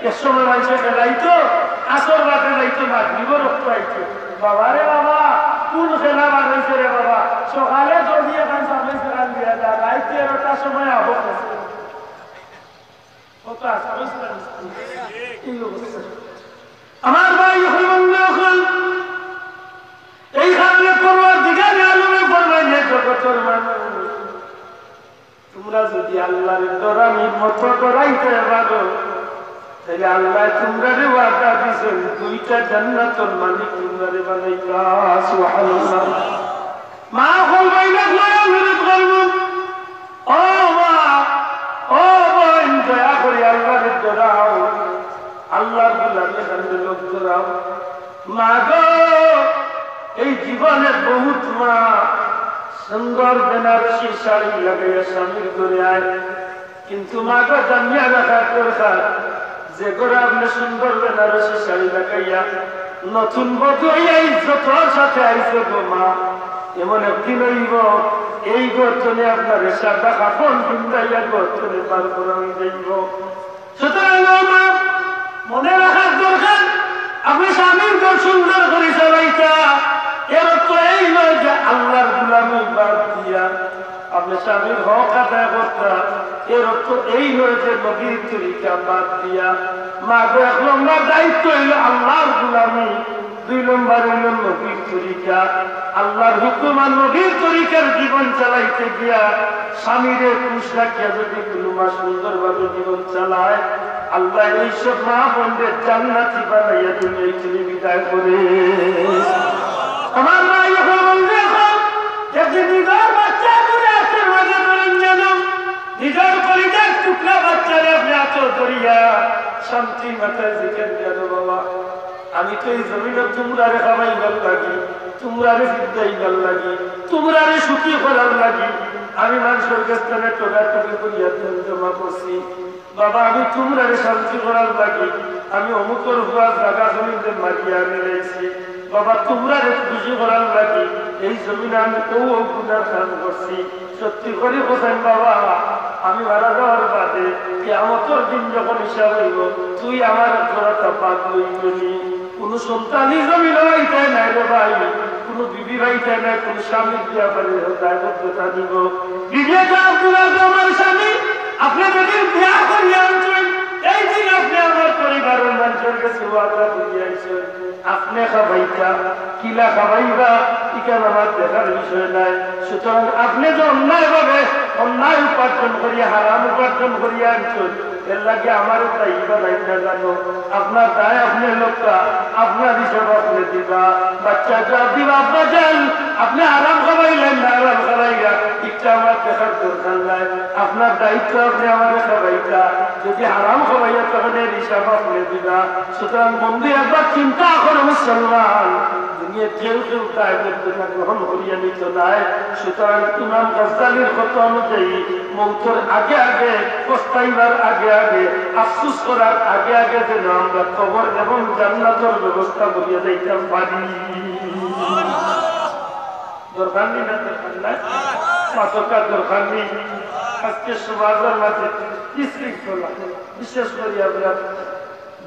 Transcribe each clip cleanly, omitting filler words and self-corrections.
এক সময় মানুষে খেলাইতো, আসর বাদে যাইতো, মাগরিবও রক্ত আইতো। বাবা রে বাবা, কোন খেলা বানাইছে রে বাবা? সকালে যদি এখন সামনে সেখান দিয়া যা, রাইতে 11টার সময় আবো আমার ভাই এই কারণে করবার দিকে আলমে ফরমাইলে জগতের মানুষ, তোমরা যদি আল্লাহর ডরামির মতো ডরাইতে পারো, তাহলে আল্লাহ তোমরা রে ওয়াদা দিয়েছেন 2টা জান্নাতের মালিক তোমরা রে বানাইবা। সুবহানাল্লাহ। মা বলবাই না অনুরোধ করব, ও মা, ও বোন, দয়া করে আল্লাহর ডরাও, আল্লাহর গোলামি কান্দে লোক ডরাও। মা গো, এই জীবনের বহুত মা সুন্দর বেনারসি শাড়ি লাগাইয়া স্বামীর ঘরে আয়, কিন্তু মা গো জানিয়া রাখা দরকার, যে করে আপনি সুন্দর বেনারসি শাড়ি লাগাইয়া নতুন বধূ হইয়া ইজ্জতের সাথে আইছে গো মা, এমন একদিন হইব এই গর্তনে আপনার সাদা কাপড় পিন্দাইয়া গর্তনে পার করা হয়ে যাইব। সুতরাং মা, মনে রাখার দরকার, আপনি স্বামীর ঘর সুন্দর করে চালাইতা, এর তো এই নয় যে আল্লাহর গোলামি বাদ দিয়া আপনি স্বামীর হক আদায় করতা, এর তো এই নয় যে নবীর তরিকা বাদ দিয়া। মা গো, 1 নম্বর দায়িত্ব হইল আল্লাহর গোলামি, 2 নম্বর হইল নবীর তরিকা। আল্লাহর হুকুম আর নবীর তরিকার জীবন চালাইতে গিয়া স্বামীরে খুশ রাখিয়া যদি কোনো মা সুন্দরভাবে জীবন চালায়, আল্লাহ এইসব মা বোনদের জান্নাতি বানাইয়া দুনিয়ায় চলে বিদায় করে। আমার মা যখন বলবে, এখন নিজের বাচ্চা করে হাতের মাঝে ধরেন যেন নিজের কলিজার টুকরা বাচ্চারে আপনি হাত ধরিয়া শান্তি মাথায় জিজ্ঞেস কেন, বাবা আমি তো এই জমিনে তোমরারে খাবাই ভাল লাগি, তোমরারে ফিরদাই ভাল লাগি, তোমরারে সুখী করার লাগি আমি মানুষের কাছে টোকাটুকি করিয়া জমা করছি। বাবা আমি তোমরারে শান্তি করার লাগি আমি অমুকের হুয়া জায়গা জমিতে মারিয়া আনি রয়েছি। বাবা তোমরা খুশি করার লাগে এই জমিনে আমি ও গুনার কাজ করছি। সত্যি করে বোঝেন বাবা, আমি মারা যাওয়ার বাদে কিয়ামতের দিন যখন হিসাব হইব, তুই আমার জোড়াটা পাক লইবি। কোন সন্তানই জমিন হইতাই নাই রে ভাই, কোন বিবি ভাইতাই নাই, কোন স্বামীর ব্যাপারে দায়বদ্ধতা দিব। বিবেকা আমার স্বামী আপনি যদি বিয়া করিয়া আনছেন, এই দিন আপনি আমার পরিবারের মানুষের কাছে ওয়াদা করিয়াছেন, আপনি খাবাইতা কিলা খাবাইবা ইকান আমার দেখার বিষয় নাই। সুতরাং আপনি যে অন্যায় ভাবে অন্যায় উপার্জন করিয়া হারাম উপার্জন করিয়া আনছেন, এর লাগে আমার দায়িত্ব দায়িত্ব জানো, আপনার দায় আপনি লোকটা, আপনার হিসাব আপনি দিবা। বাচ্চা জবাব দিবা আপনার যান, আপনি আরাম খাবাইলেন না আরাম খাবাইয়া ইচ্ছা আমার দেখার দরকার নাই। আপনার দায়িত্ব আপনি আমাদের খাবাইতা, যদি হারাম খাবাইয়া তখন এর হিসাব আপনি দিবা। সুতরাং বন্ধু একবার চিন্তা করো মুসলমান, দুনিয়া কেউ কেউ দায়বদ্ধতা গ্রহণ করিয়া নিত নাই। সুতরাং ইমাম গাজ্জালির কথা অনুযায়ী মৌতের আগে আগে, পস্তাইবার আগে আগে, আফসুস করার আগে আগে যেন আমরা কবর এবং জান্নাতের ব্যবস্থা করিয়া যাইতাম পারি। দরকার নেই না? দরকার নাই, মাতকার দরকার নেই। আজকে সমাজের মাঝে বিশৃঙ্খলা, বিশেষ করে আমরা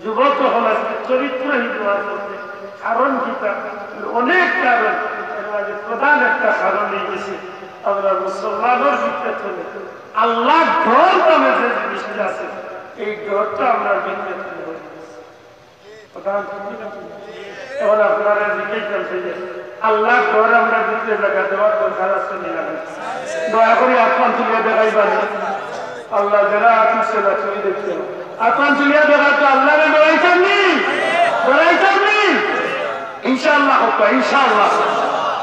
যুবক হল আজকে চরিত্রহীন হওয়ার মধ্যে কারণ কি? অনেক কারণ, এর মাঝে প্রধান একটা কারণ এই গেছে আমরা মুসলমানের ভিতরে চলে আল্লাহ ডর নামে যে জিনিসটা আছে, এই ডরটা আমরা ভিতরে তুলে হয়ে গেছে। এখন আপনারা জিজ্ঞেস করছেন যে আল্লাহ ডর আমরা ভিতরে জায়গা দেওয়ার দরকার আছে না? দয়া করে আত্মান তুলিয়া দেখাইবার, আল্লাহ যারা আতুছে না তুমি দেখতে আত্মান তুলিয়া দেখা তো আল্লাহরে ডরাইছেননি, ডরাইছেননি ইনশাআল্লাহ হোক, ইনশাআল্লাহ।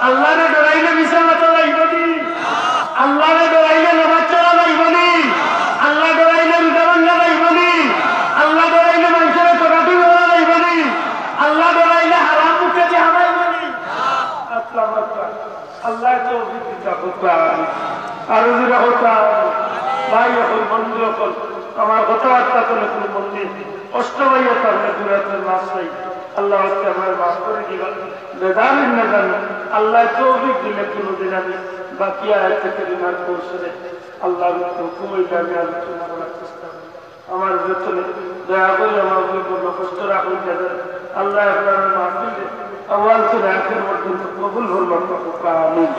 আল্লাহরে ডরাইলে বিছানাটা লাগবে, আল্লাহরে ডরাইলে নামাজ চলা লাগবে, আল্লাহ ডরাইলে রুদাবাঙ্গা লাগবে, আল্লাহ ডরাইলে মানুষের টোকাটি করা লাগবে, আল্লাহ ডরাইলে হারাম মুখে যে হারাইবে। আল্লাহ তো অভিজ্ঞতা করতাম আরো যেটা হতাম ভাই এখন বন্ধু এখন আমার কথাবার্তা তো কোনো মন্দির কষ্ট ভাইয়া তার দূরাতের মাছ নাই। আল্লাহ আমার মাছ করে দিবা বেদানের না জানো, আল্লাহ তৌফিক দিলে কোনোদিন আমি বাকি আয়াত থেকে রিমার্ক করছে আল্লাহর হুকুম হইলে আমি আলোচনা করার চেষ্টা করি। আমার বেতনে দয়া করে মাহফিল করবো কষ্ট রাখুন যাদের আল্লাহ আপনার মাহফিল আওয়াল থেকে আখের পর্যন্ত কবুল হল আমিন।